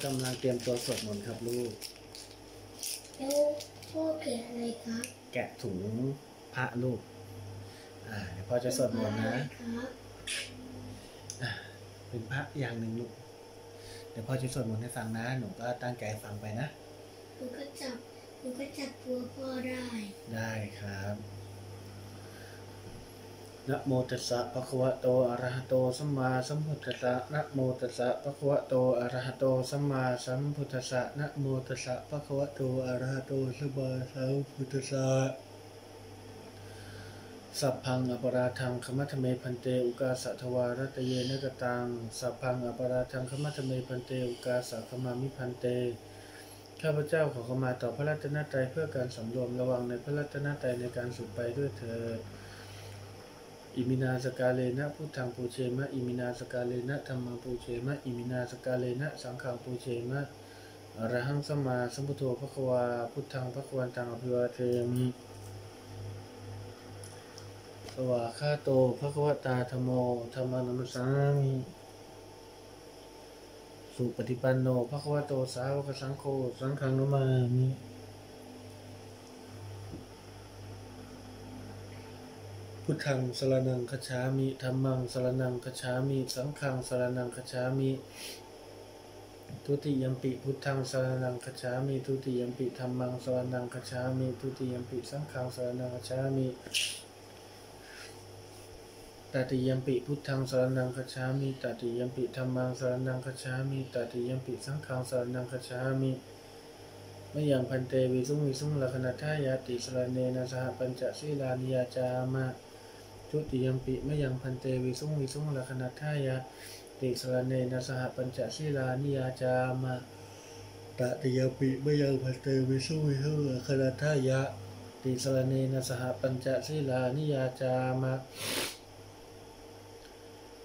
กำลังเตรียมตัวสวดมนต์ครับลูกแล้วพ่อแกะอะไรครับแกะถุงพระลูกเดี๋ยวพ่อจะสวดมนต์นะเป็นพระอย่างหนึ่งลูกเดี๋ยวพ่อจะสวดมนต์ให้ฟังนะหนูก็ตั้งใจฟังไปนะหนูก็จับตัวพ่อได้ครับนะโมตัสสะภะคะวะโตอะระหะโตสัมมาสัมพุทธัสสะนะโมตัสสะภะคะวะโตอะระหะโตสัมมาสัมพุทธัสสะนะโมตัสสะภะคะวะโตอะระหะโตสัมมาสัมพุทธัสสะสัพพังอปราทังขมัทเมพันเตอุกาสะทวารัตเยนกตังสัพพังอปราทังขมัทเมพันเตอุกาสะขมามิพันเตข้าพเจ้าขอขมาต่อพระรัตนตรัยเพื่อการสำรวมระวังในพระรัตนตรัยในการสืบไปด้วยเถิดอิมินาสกาเลนะพุทธังปูเชมะอิมินาสกาเลนะธัมมังปูเชมะอิมินาสกาเลนะสังฆังปูเชมะอรหังสัมมาสัมพุทโธภควาพุทธังภควันตังอภิวาเทมิสวากขาโตภควตาธัมโมธัมมังนัมสสามิสุปฏิปันโนภควโตสาวกสังโฆสังฆังนัมมามิพุทธังสรณังคัจฉามิธัมมังสรณังคัจฉามิสังฆังสรณังคัจฉามิทุติยัมปิพุทธังสรณังคัจฉามิทุติยัมปิธัมมังสรณังคัจฉามิทุติยัมปิสังฆังสรณังคัจฉามิตติยัมปิพุทธังสรณังคัจฉามิตติยัมปิธัมมังสรณังคัจฉามิตติยัมปิสังฆังสรณังคัจฉามิมะยังพันเตวิสุงลักขณัฏฐายาติสรณเนนะสหปัญจศีลานิยาจามะทุติยัมปิมะยังพันเตวิสุงลักขณัฏฐายาติสรณเนนะสหปัญจศีลานิยาจามะตติยัมปิมะยังพันเตวิสุงลักขณัฏฐายาติสรณเนนะสหปัญจศีลานิยาจามะ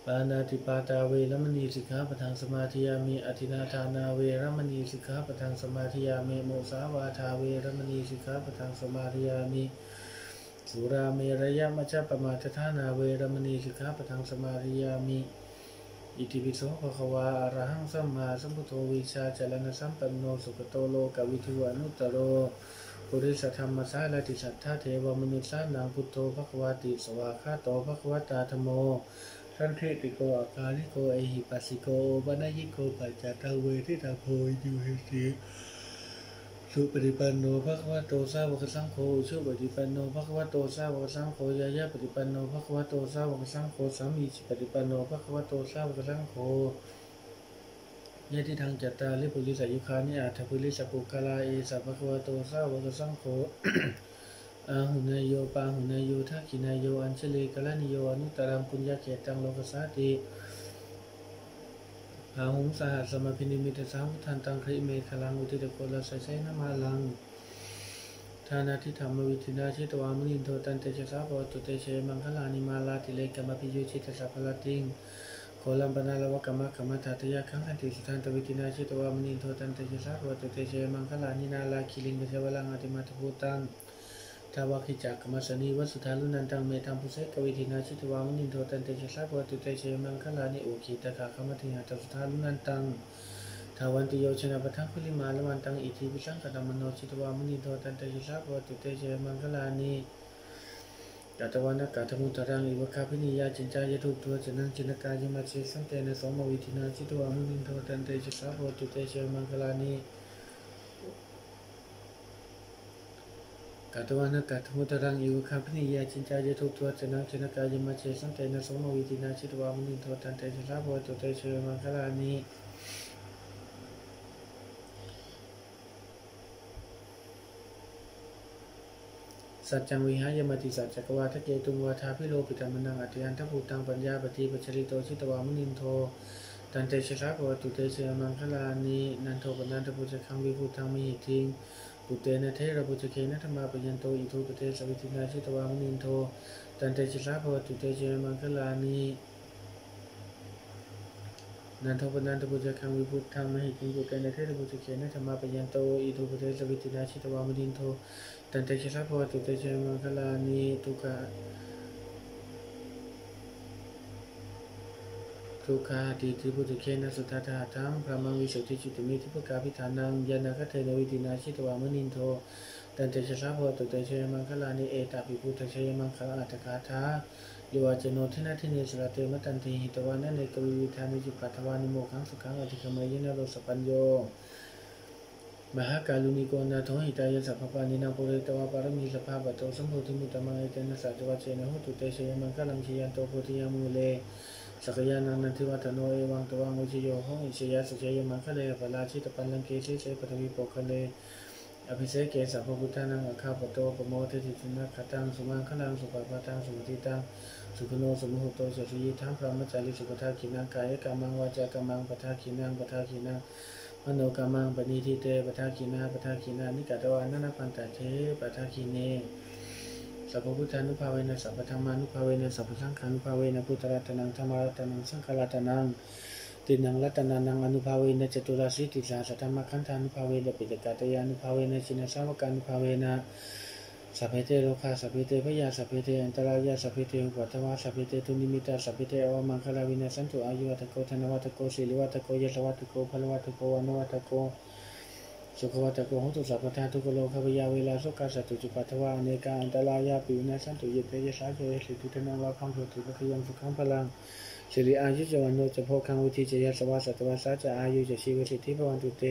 ปานาติปาตาเวรมณีสิกขาปะทังสมาธิยามิอธินาทานาเวรมณีสิกขาปะทังสมาธิยามิโมสาวาทาเวรมณีสิกขาปะทังสมาธิยามิสุราเมรยมัจจปมาทฐานาเวรมณีสิกขาปะทังสมาธิยามิอิติปิโสภควาอะระหังสัมมาสัมพุทโธวิชาจรณะสัมปันโนสุขโตโลกวิทูอนุตตโรปุริสธรรมสารติสัทธาเทวมนุษย์สานังพุทโธภควาติสวากขาโตภควตาธัมโมสันเทติโกอาคาลิโกเอหิปัสสิโกบานายิโกปัจจตังเวทิตาโพยูเฮติสุปฏิปันโนภควโตสาวกสังโฆสุปฏิปันโนภควโตสาวกสังโฆยายาปฏิปันโนภควโตสาวกสังโฆสามีจิปฏิปันโนภควโตสาวกสังโฆยะทิทังจัตตาลิปุริสายุคานิอาทปุริสปุคลาเอสัพภควโตสาวกสังโฆอาหุนายโยปาหุนายโยทักขินายโยอัญเชลีกลานิโยอนุตตรังปุญญาเขตังโลกสาติภาหุงสหัสสมพินิมิตสาวุทันตังคริเมฆลังอุทิตโกลสัยไสนามาลังทานาทิธรรมวิธินาชิตวามุนินโทตันเตชะสาปวัตุเตเชมังคลานิมาลาติเลกมพิยุชิตสัพพลติงโคลัมปนาลวะกมะกมะทัตยะขังอันติสุทันตวิธินาชิตวามุนินโทตันเตชะสาปวัตุเตเชมังคลานินาลาคิลิงเกเชวลังอติมาตภูตังทาวาคิจักขมัสนีวัสุทาลุนันตังเมตังพุเสกวิธินาชิตวามุนินโทตันเตชะสาปวัตุเตเชมังคลานิโอคิตะคะขมัติหะตสุทาลุนันตังทาวันติโยชนะปะทังคุลิมาลวันตังอิทิปิสังกตมโนชิตวามุนิโทตันเตชะสาปวัตุเตเชมังคลานิกัตวันกัตมุตรังอิวะคาพินิยาจินจายทุกตัวจนังจินกายมัสสิสังเตนะสมวิธินาชิตวามุนินโทตันเตชะสาปวัตุเตเชมังคลานิกัตวันกัตมุตรังอิวะคาพินิยาจินจายทุกตัวจนังจินกายมัสสิสังเตนะสมวิธินาชิตวามุนินโทตันเตชะสาปวัตุเตเชมังคลานิสัจจังวิหายมติสัจจกวาทะเกตุงวาทาพิโรปิตัมมนังอติยันทภูตังปัญญาปฏิปัจจริโตชิตวามุนินโทตันเตชะสาปวัตุเตเชมังคลานินันโทปนันทปุจคังวิภูตังมิหิทิงปุเตนะเทระปุจเคนะธรรมาปยันโตอิทุปเตสวิธินาชิตวามุนินโทตันเตชะสาปวัตุเตเชมังคลานินันโทปนันทปุจคังวิภูตังมิหิทิงปุเตนะเทระปุจเคนะธรรมาปยันโตอิทุปเตสวิธินาชิตวามุนินโทตันเตชะสาปวัตุเตเชมังคลานิทุกขะ ทุกขาติทิพุทธเคนะสุทธาทังพระมังวิสุทธิจิตมิทิพุกาภิธานังยานาคเทนวิตินาชิตวามนินโทตันเตชะสาโพตุเตชะมังคลานิเอตาปิพุทธเชยมังคลาอัตถกาถาโยวาจโนทินาทิเนสระเตมตันติหิตวานะเนกวิวิธานิจิปัทวานิโมขังสุขังอธิกมยนะโรสปัญโยมหากาลุนิโกนาโทหิตายสัพพปานินาปุเรตวาปารมีสภาปโตสัมโพธิมุตตมังเอเตนะสัจวัชเชนะหุตุเตชะมังคลังชยันโตโพธิยามูเลสักยานันทิวัฒโนเอวังตวังวิชโยหงอิชยาสุเชยมังคะเลปราชิตปันลังเกชิเสปทวีปกเลอภิเษกเกสัพพุทธานังอาคาปโตปโมเทติจุนักขตังสุมังคลังสุปปาตังสุมติตังสุขโนสมุหุโตเสสุยิทังพระมัจจาริสุปทาขินังกายกามังวาจากามังปทาขินังปทาขินังมโนกามังปณิทิเตปทาขินาปทาขินานิกตวานันปันตเทปทาขิเนสัพพพุทธานุภาเวนะสัพพธรรมานุภาเวนะสัพพสังฆานุภาเวนะพุทธรัตนังธรรมรัตนังสังฆรัตนังตินังรัตนานังอนุภาเวนะจตุราสิติสาสัทธมขันธานุภาเวนะปิฎกาตยานุภาเวนะชินสาวกานุภาเวนะสัพเพเตโลกาสัพเพเตพยาสัพเพเตอันตรายาสัพเพเตอุปัฏฐวาสัพเพเตทุนิมิตาสัพเพเตอวมังคลาวินาสันตุอายุวัตโกธนวัตโกศิริวัตโกยศวัตโกพลวัตโกวันวัตโกสุขวัตโกหุตุสัพพทาทุกโลกวิยาเวลาสุขสัตตุจุปัฏฐวาอเนกาอันตรายาปิวินาสันตุเยเตยสาเจสิทุเทนังวาคังโสติภคยังสุขังพลังสิริอายุจวันโนจะโพคังวิธิเจยสวาสัตวาสาจะอายุจะชีวสิทธิภวันตุเต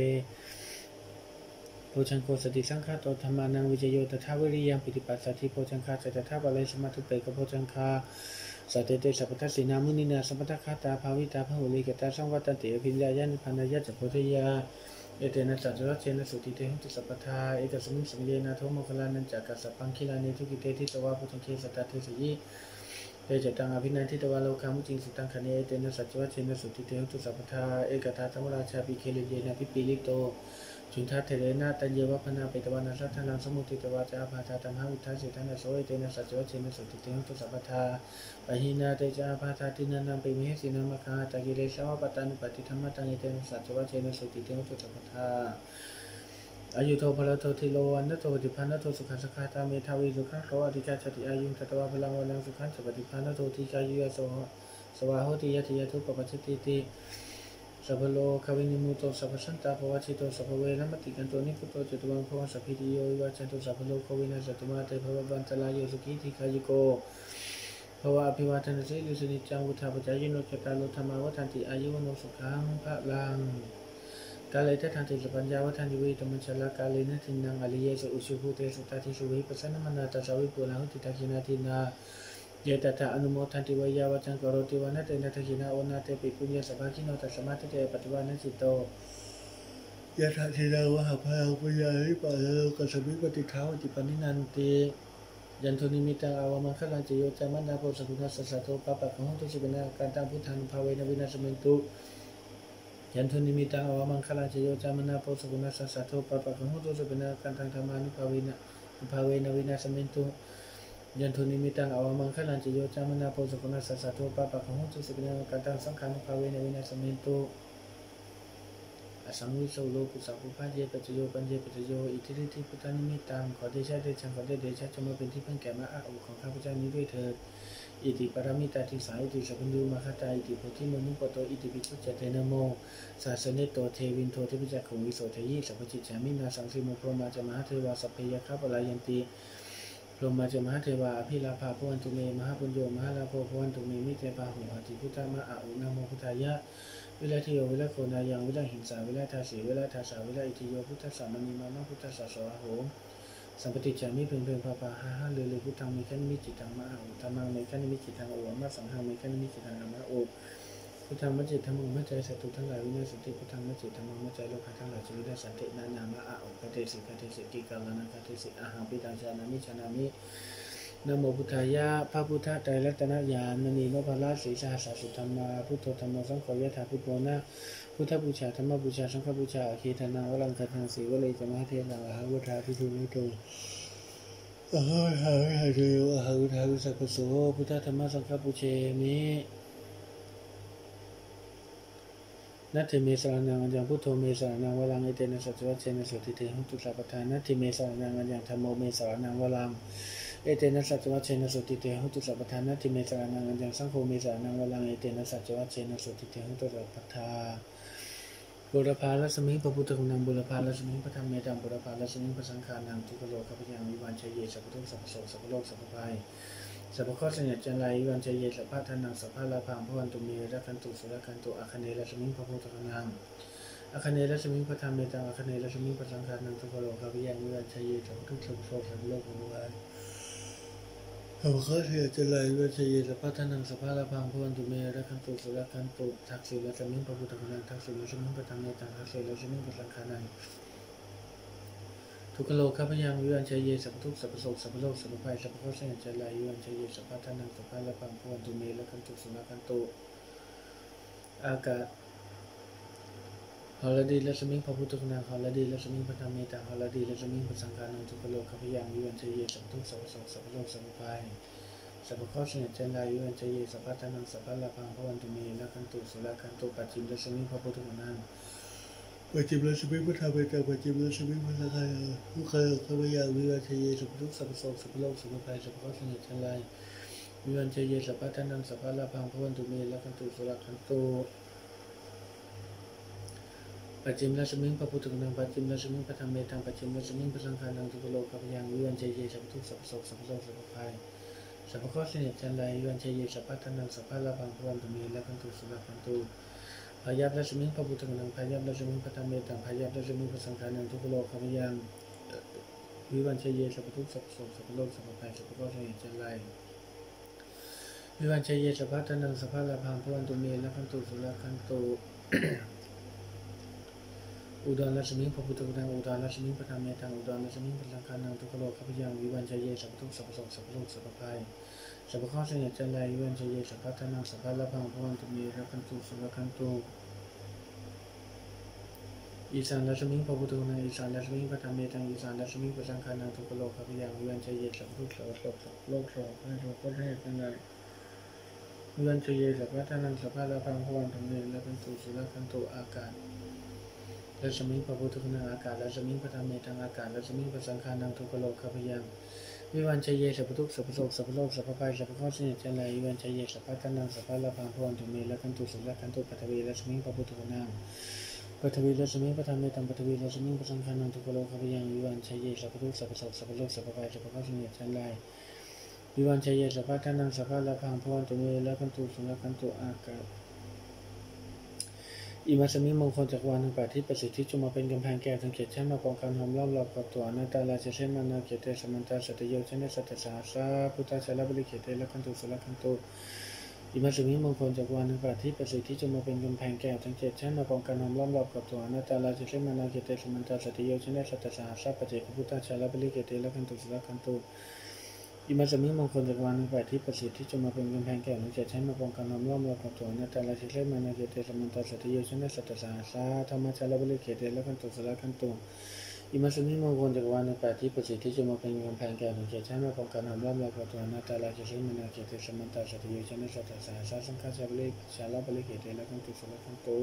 โพชังโกสติสังฆาโตธรรมานังวิจโยตถาวิริยังปิติปัสสัทธิโพชังคาสัจธาปะเลสมัตุเตกโพชังคาสัตเตสัพพทัสสินามุนินาสัพพทคาตาภาวิตาภหุลิกตาสังวัตติอภิญญาญาณิพานายะจัพโพธิยาเอเตนะสัจวัชเชนะสุติเตหุติสัพพทาเอกสมิงสังเยนะโทโมคลานันจักกัสสปังคิลานิทุกิเตทิตวาพุทธังเคสัตตเทสยิเตจตังอภินันทิตวาโลกามุจิงสุตังคเนเอเตนะสัจวัชเชนะสุติเตหุติสัพพทาเอกตาธรรมราชาปิเคเลเยนะพิปิลิโตจุนทัตเทเรนะตัญเยวะพนาเปตวานาสัทธานังสมุติตวาจาภาตาตัมหาอุทธัสสิทานะโสเอเตนะสัจวัชเชนะสุติเตหุติสัพพทาปะหินาเตจาภาตาตินันนังเปมิเหสินังมะคาตะกิเลสาวะปตานุปติธรรมตังเอเตนะสัจวัชเชนะสุติเตหุติสัพพทาอายุโทพลโททิโลวันโทปฏิภาณโทสุขัสคาตาเมทาวิสุขังโสอธิจาชติอายุตตวะพลังวันังสุขันสปฏิภาณโทติกายุยโสสวาโหติยติยทุปปัจจติติสัพพโลกวินิมุตโตสัพพสันตาภวชิโตสัพพเวรมติกันโตนิพุตโตจตุวังภวสัพพิติโยวิวัชชันโตสัพพโลกวินาศตุมาเตภวบันตลายโยสุขีธิคายิโกภวะอภิวาทนาสิลิสนิจังวุฒาปัจจายโนจตารโลธรรมาวัฏันติอายุวโนสุขังพระลังกาเลตทันติสปัญญาวัฏันติวิตมัญชลากาเลนะทินังอริเยสุอุชุภูเตสุตติสุวิปัสสนมนาตสาวิปุราหุติตาคินาทินาเยตตาอนุโมทันติวยาวัจังกโรติวานะเตนะทคินาโอนาเตปิปุญญาสัพพะคิโนตัสสมาติเตปฏิวานะจิตโตยะถาทินาวะหะพยังปุญญาลิปะโลกัสสมิปฏิฆาวติปนินันติยันทุนิมิตังอาวมังคลังจิโยจามันดาโพสกุณัสสะสะโตปะปะของตุสิกนาการตังพุทธังภาเวนะวินาศเมตุยันทุนิมิตังอาวมังคลังจิโยจามันดาโพสกุณัสสะสะโตปะปะของตุสิกนาการตังธรรมานุภาเวนะวินาศเมตุยันทุนิมิตังอาวมังคลังจิโยจามนาโพสกุณัสสะสะโตปะปะของตุสิกนาการตังสังฆานุภาเวนะวินาศเมตุอสังวิโสโลกุสัพพุพะเยปัจโยปัญเยปัจโยอิทธิฤทธิพุทธานิมิตังขอเดชะเดชังขอเดชะจะมาเป็นที่พึ่งแก่มหาอุของข้าพเจ้านี้ด้วยเถิดอิติปรมิตาทิสาอิติสัพพัญญูมหาตาอิติโพธิมนุปโตอิติปิชุจเตนะโมสาสเนโตเทวินโทเทพิจักขุงวิโสเทยิสัพพจิตฉามินาสังสิโมพรหมาจมหาเทวาสัพเพยคะปลายันติพรหมาจมหาเทวาอภิลาภาภวันตุเมมหาปุญโญมหาลาโภภวันตุเมมิเตปาหุหติพุทธามะอะอุนะโมพุทธายะวิลาทิโยวิลาโคนายังวิลาหิงสาวิลาทาสีวิลาทาสาวิลาอิทิโยพุทธสามณีมามะพุทธสสวะโหสัมปติจามิเพ่งเพ่งพาปาหาหาเลพุทธังเมขันมิจิตังมะอุธรรมังเมขันมิจิตังโอวะมะสังฆังเมขันมิจิตังอมะโอพุทธังมัจจิธรรมังมัจใจสัตตุทั้งหลายวินาศสันติพุทธังมัจจิธรรมังมัจใจโลกทั้งหลายชีวิตได้สันตินานามะอะอุคเทสิคเทสิกิกาลนะคเทสิอาหังปิตังชานามิชานามินะโมพุทธายะพระพุทธไตรรัตนญาณมณีนพราชสีสหัสสุธรรมาพุทโธธรรมสังโฆยะถาพุทโธนะพุทธบูชาธรรมบูชาสังฆบูชาอเคทนาวรังคทังสีวเลจมหาเทนังอหาวุธาพิทุนิโตอหาหาหาเทวอหาวุธาวิสัพพโสพุทธธรรมสังฆบูเชมินัตถิเมสรนังอัญญังพุทโธเมสรนังวรังเอเตนะสัจวัชเชนะสุติเตหุตุสัพพทานัตถิเมสรนังอัญญังธัมโมเมสรนังวรังเ เอเตนะสัจวัชเชนะสุติเตหุตุสัพพทานาทิเมสรานังอัญญังสังโฆเมสรานังวลังเอเตนะสัจวัชเชนะสุติเตหุตุสัพพทาบุรพาลัสมิงพระพุทธคุณังบุรพาลัสมิงพระธรรมเมตังบุรพาลัสมิงพระสังฆานังทุกโลกขพยังวิวันชัยเยสัพพทุกสัพพโสสัพพโลกสัพพภัยสัพพข้อเสนจันไรวิวันชัยเยสัพพทานังสัพพะลาภังพระวันตุเมรักันตุสุรกันตุอาคเนลัสมิงพระพุทธคุณังอาคเนลัสมิงพระธรรมเมตังอาคเนลัสมิงพระสังฆานังทุกโลกขพยังวิวันชัยเยสัพพทุกสัพพโสสัพพโลกสัพพภัยสัพพข้อเสนจันไรวิวันชัยเยสัพพทานังสัพพะลาภังพระวันตุเมรักันตุสุรกันตุทักษิลัสมิงพระพุทธคุณังทักษิลัสมิงพระธรรมเมตังทักษิลัสมิงพระสังฆานังทุกโลกข้าพยังวิวันชัยเยสัพพทุกสัพพโสสัพพโลกสัพพภัยสัพพข้อเสนจันไรวิวันชัยเยสัพพทานังสัพพะลาภังพระวันตุเมรักันตุสุรกันตุอากาศฮอลดีและสมิงพระพุทธคุณาฮอลดีและสมิงพระธรรมเมตตาฮอลดีและสมิงพระสังฆานังทุกโลกข้าพยังวิวันชัยเยสัพพทุกสัพพโสสัพพโลกสัพพภัยสัพพข้อเสนจันไรวิวันชัยเยสัพพทานังสัพพะลาภังพระวันตุเมรักันตุสุรกันตุปัจจิมและสมิงพระพุทธคุณาปัจจิมและสมิงพระธรรมเมตตาปัจจิมและสมิงพระสังฆานังทุกโลกข้าพยังวิวันชัยเยสัพพทุกสัพพโสสัพพโลกสัพพภัยสัพพข้อเสนจันไรวิวันชัยเยสัพพทานังสัพพะลาภังพระวันตุเมรักันตุสุรกันตุปัจจิมราชมิงพระพุทธคุณังปัจจิมราชมิงพระธรรมเมตังปัจจิมราชมิงพระสังฆานังทุกโลกข้าพยังวิวันชัยเยสัพพทุกสัพพโสสัพพโลกสัพพภัยสัพพข้อเสนจันไรวิวันชัยเยสัพพทานังสัพพะลาภังพระวันตุเมรักันตุสุรกันตุพายัพราชมิงพระพุทธคุณังพายัพราชมิงพระธรรมเมตังพายัพราชมิงพระสังฆานังทุกโลกข้าพยังวิวันชัยเยสัพพทุกสัพพโสสัพพโลกสัพพภัยสัพพข้อเสนจันไรวิวันชัยเยสัพพทานังสัพพะลาภังพระวันตุเมรักันตุสุรกันตุอุดรราชมิงพระพุทธคุณังอุดรราชมิงพระธรรมเมตังอุดรราชมิงพระสังฆานังทุกโลกข้าพยังวิวันชัยเยสัพพทุกสัพพโสสัพพโลกสัพพภัยสัพพข้อเสนจันไรวิวันชัยเยสัพพทานังสัพพะลาภังพระวันตุเมรักันตุสุรกันตุอีสานราชมิงพระพุทธคุณังอีสานราชมิงพระธรรมเมตังอีสานราชมิงพระสังฆานังทุกโลกข้าพยังวิวันชัยเยสัพพทุกสัพพโสสัพพโลกสัพพภัยสัพพข้อเสนจันไรวิวันชัยเยสัพพทานังสัพพะลาภังพระวันตุเมรักันตุสุรกันตุอากาศราชมิงพระพุทธคุณังอากาศราชมิงพระธรรมเมตังอากาศราชมิงพระสังฆานังทุกโลกข้าพยังวิวันชัยเยสัพพทุกสัพพโสสัพพโลกสัพพภัยสัพพข้อเสนจันไรวิวันชัยเยสัพพทานังสัพพะลาภังพระวันตุเมรักันตุสุรกันตุปัทวีราชมิงพระพุทธคุณังปัทวีราชมิงพระธรรมเมตังปัทวีราชมิงพระสังฆานังทุกโลกข้าพยังวิวันชัยเยสัพพทุกสัพพโสสัพพโลกสัพพภัยสัพพข้อเสนจันไรวิวันชัยเยสัพพทานังสัพพะลาภังพระวันตุเมรักันตุสุรกันตุอากาศอิมัสมิมงคลจักรวาลทั้งแปดที่ประสิทธิจงมาเป็นกำแพงแก้วทั้งเจ็ดชั้นมาป้องกันห้อมรอบกับตัวอนัตตาลาเชเชมานาเกเตสมันตาสัตโยชนะสัตตสาสาพุทธาชาลบริเกเตละคันตุสุรคันตุอิมัสมิมงคลจักรวาลทั้งแปดที่ประสิทธิจงมาเป็นกำแพงแก้วทั้งเจ็ดชั้นมาป้องกันห้อมรอบกับตัวอนัตตาลาเชเชมานาเกเตสมันตาสัตโยชนะสัตตสาสาปเจกพุทธาชาลบริเกเตละคันตุสุรคันตุอิมัสมิมงคลจักรวาลทั้งแปดที่ประสิทธิจงมาเป็นกำแพงแก้วทั้งเจ็ดชั้นมาป้องกันห้อมรอบกับตัวอนัตตาลาเชเชมานาเกเตสมันตาสัตโยชนะสัตตสาสาธรรมชาลบริเกเตละคันตุสุรคันตุอิมัสมิมงคลจักรวาลทั้งแปดที่ประสิทธิจะมาเป็นกำแพงแก้วทั้งเจ็ดชั้นมาป้องกันห้อมรอบกับตัวอนัตตาลาเชเชมานาเกเตสมันตาสัตโยชนะสัตตสาสาสังฆาชาลบริเกเตละคันตุสุรคันตุ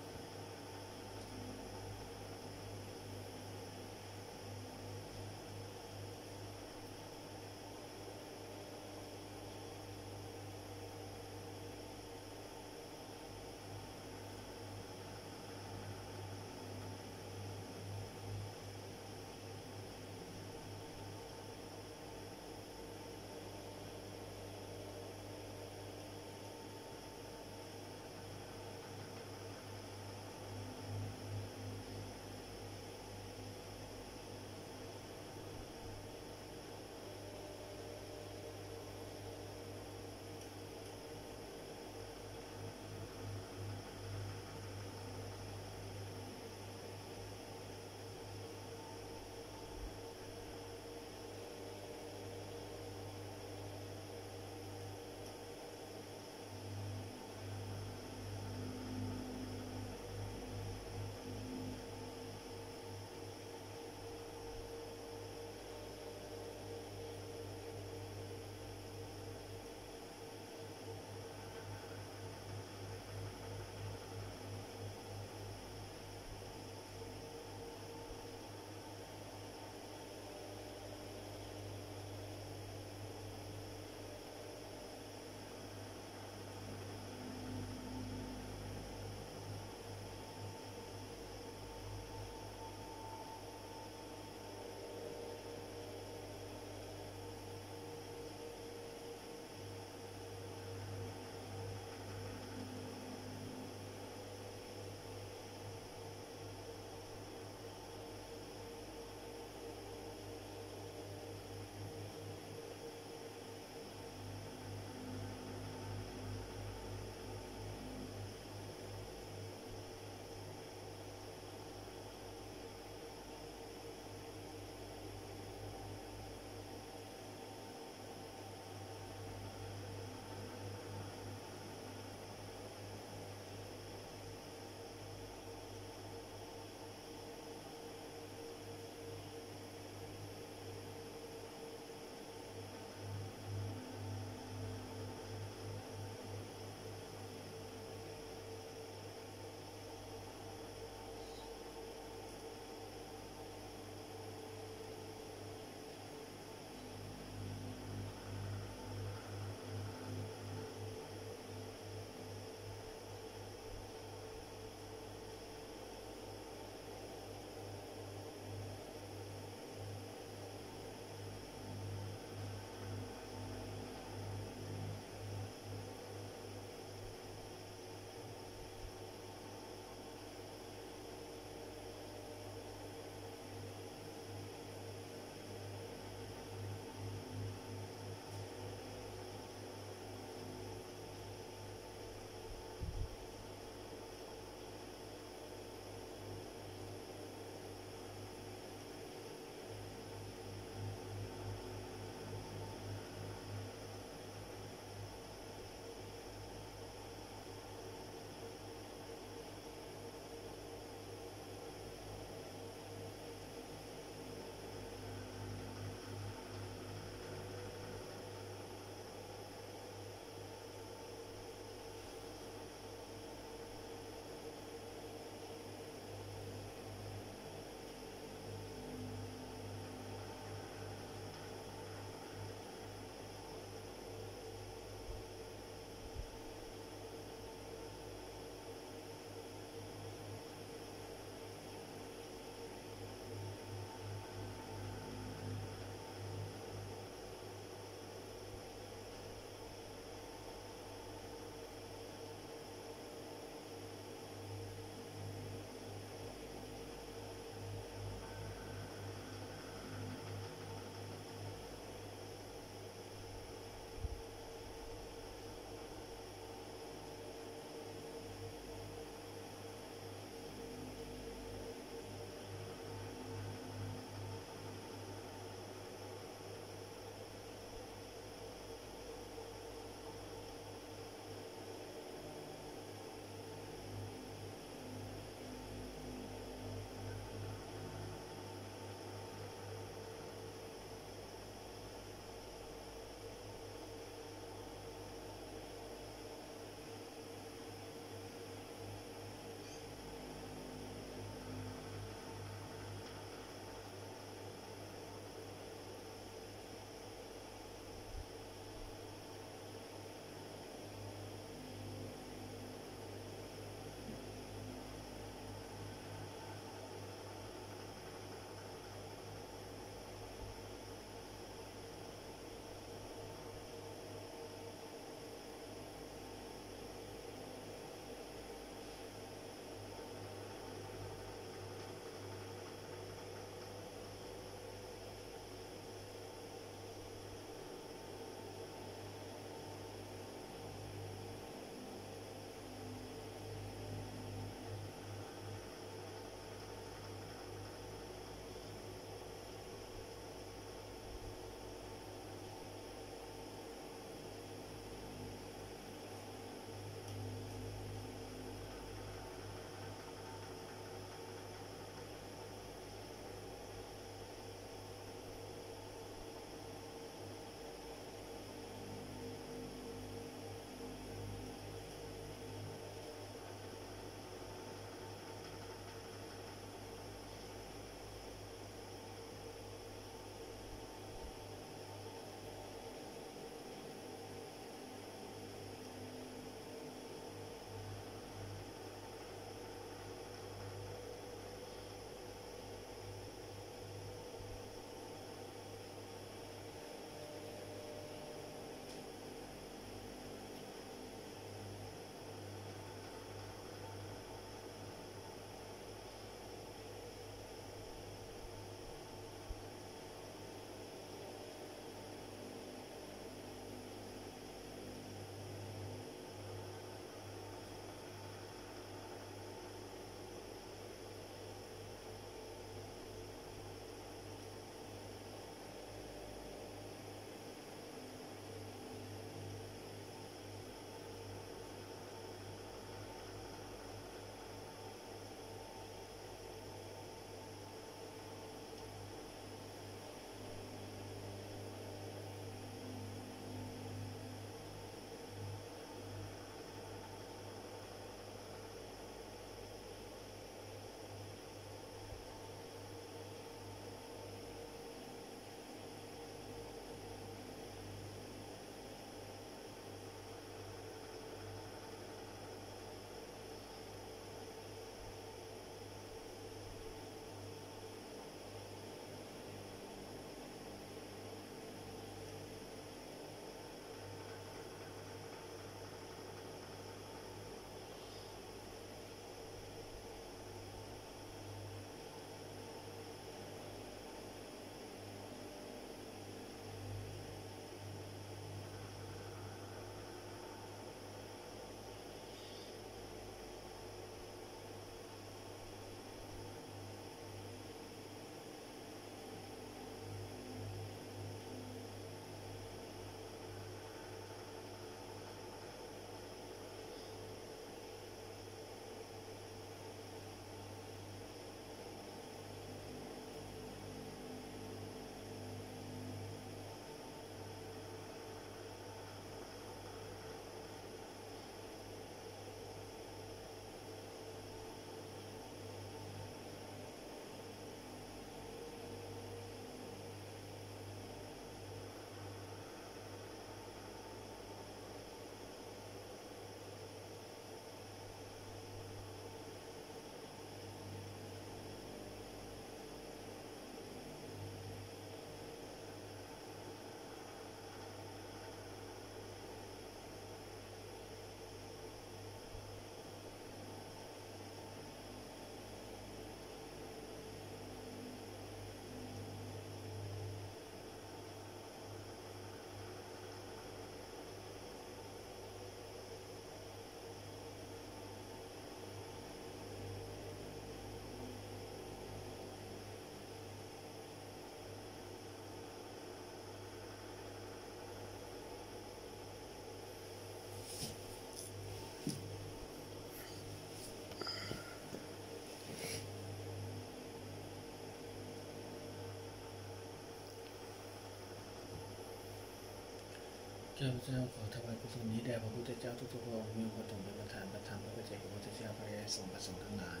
ข้าพเจ้าขอถวายกุศลนี้แด่พระพุทธเจ้าทุกๆพระองค์มีองค์ประถมเป็นประธานประธรรมพระปัจเจกพระพุทธเจ้าพระอริยสงฆ์พระสงฆ์ทั้งหลาย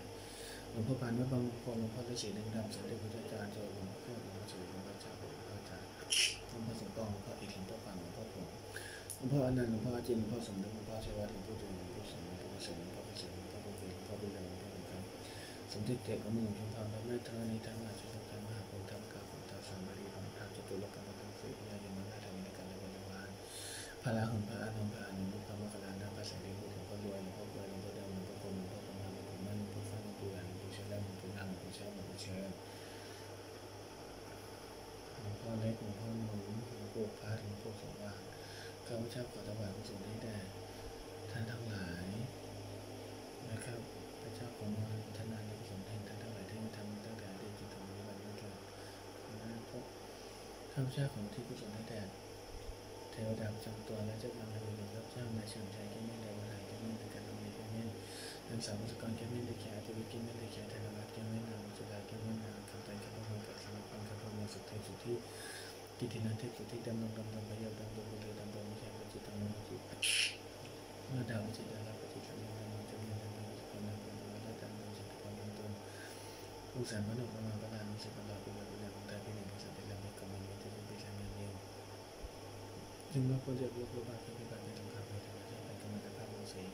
หลวงพ่อปานวัดบางพลหลวงพ่อฤาษีดึงดำสมเด็จพระพุทธเจ้าโจหลวงพ่อหลวงพ่อเฉลิมหลวงพ่อเจ้าหลวงพ่ออาจารย์หลวงพ่อสมปองหลวงพ่อเอกหลวงพ่อปานหลวงพ่อผงหลวงพ่ออนันต์หลวงพ่ออาจินหลวงพ่อสมเด็จหลวงพ่อชัยวัฒน์หลวงพ่อเจริญหลวงพ่อสมหลวงพ่อเกษมหลวงพ่อเกษมหลวงพ่อบุญหลวงพ่อบุญหลวงพ่อบุญคำสมเด็จเจ้าพระมงคลพระแม่ธรณีธรรมราชสุดา มหาโพธิ์ธรรมกาของตาสามบริธรรมทางจตุรกรรมฐานสุริยยมนาถามินกันและบริวารพระราหุลพระอานนท์พระอนุรุตพระมกขลานาพระแสงเดชหลวงพ่อรวยหลวงพ่อกล้วยหลวงพ่อเดิมหลวงพ่อคมหลวงพ่อประมาณหลวงพ่อมั่นหลวงพ่อฟ้าหลวงปู่ใหญ่หลวงปู่เชลล์หลวงปู่นั่งหลวงปู่เชลล์หลวงปู่เชิญหลวงพ่อเล็กหลวงพ่อหนุนหลวงปู่พัดหลวงปู่สว่างข้าพเจ้าขอถวายกุศลนี้แด่ท่านทั้งหลายนะครับพระเจ้าของเราท่านนั้นกุศลแห่งท่านทั้งหลายที่ทำตั้งแต่อดีตจนถึงปัจจุบันนั้นเลยข้าพเจ้าของที่กุศลให้แด่เทวดาประจำตัวและเจ้ากรรมนายเวรข้าพเจ้านายเฉิมชัยแก้วเม่นดาวไหลแก้วเม่นตะการมีแก้วเม่นนางสาวมุสกรแก้วเม่นตะแคร์จุลิแก้วเม่นตะแคร์ธนวัฒน์แก้วเม่นนางจุฬาแก้วเม่นนางคำไตรคำพงศ์กับสมัครพันธ์คำพงศ์สุดเทพสุดที่กิตินันเทพสุดที่ดำรงพยาดำรงบุรีดำรงวิชาปจิตตังมจิตเมื่อดาวจิตดาราปจิตตังมจะมีดำรงจิตตังมและดำรงจิตตังมตนผู้แสนพระนครมาประทานมิสิบลาเป็นเวลาของไทยเป็นหนึ่งสัตว์เป็นลำดับกำลังมีที่เป็นชั้นเดียวจึงมาควรจะรวบรวมบาตรปฏิบัติในธรรมคำในธรรมชาติเป็นกรรมฐานภาพโมเสก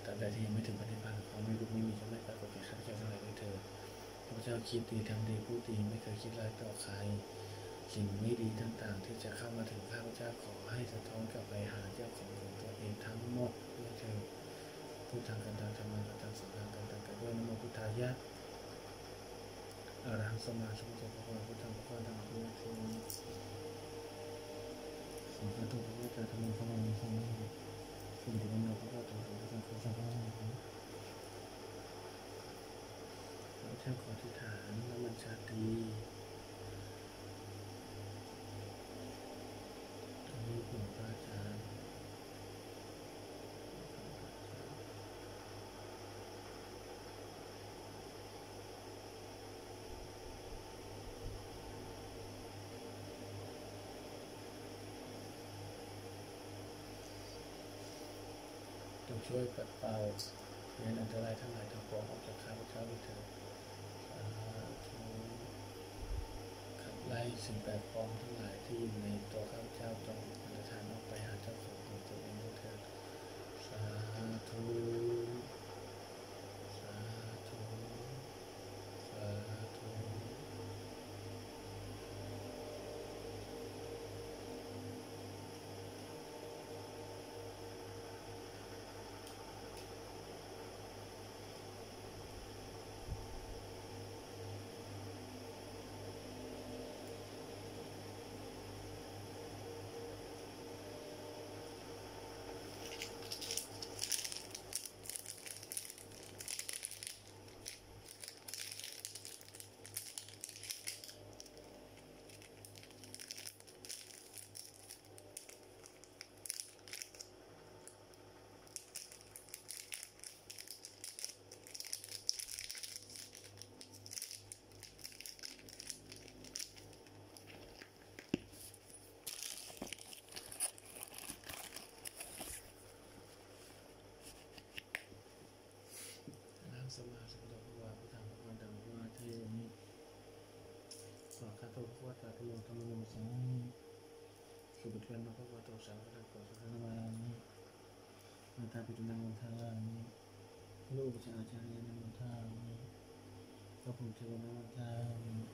แต่ใดที่ยังไม่ถึงปฏิบัติเขาไม่รู้ไม่มีจะไม่ปรากฏแก่ข้าพเจ้าทั้งหลายด้วยเถิดข้าพเจ้าคิดดีทำดีพูดดีไม่เคยคิดร้ายต่อใครสิ่งไม่ดีต่างๆที่จะเข้ามาถึงข้าพเจ้าขอให้สะท้อนกลับไปหาเจ้าของตัวเองทั้งหมดด้วยเถิดพุทธังกันตังธรรมังกันตังสังฆังกันตังกันด้วยนะโมพุทธายะอรหังสัมมาสัมพุทโธพระพุทธังพระธรรมังพระสังฆังสังฆังพระพุทธธรรมังพระสังฆังสังฆังสุริยันโนพระพุทธธรรมังพระสังฆังสังฆังพระเจ้าขออธิษฐานน้ำมันชาตรีมีหลวงพระอาจารย์จงช่วยปัดเป่าเรื่องอันตรายทั้งหลายทั้งปวงออกจากข้าพเจ้าด้วยเถิดสาธุขับไล่สิ่งแปลกปลอมทั้งหลายที่อยู่ในตัวข้าพเจ้าจงอันตรธานออกไปหาเจ้าของตัวเองด้วยเถิดสาธุสาธุสาธุ สมาสัมพุทธวาพุทธังพระวันตังพระวาเทมิสวากขาโตพระวัตตาตุโยธรรมโมสังสุปฏิปันโนพระวาโตสังฆังโตสังฆนามามิมาตาปิตุนังวันทามิลูกชาอาจารย์นังวันทามิพระพุทธเจ้านังวันทามิ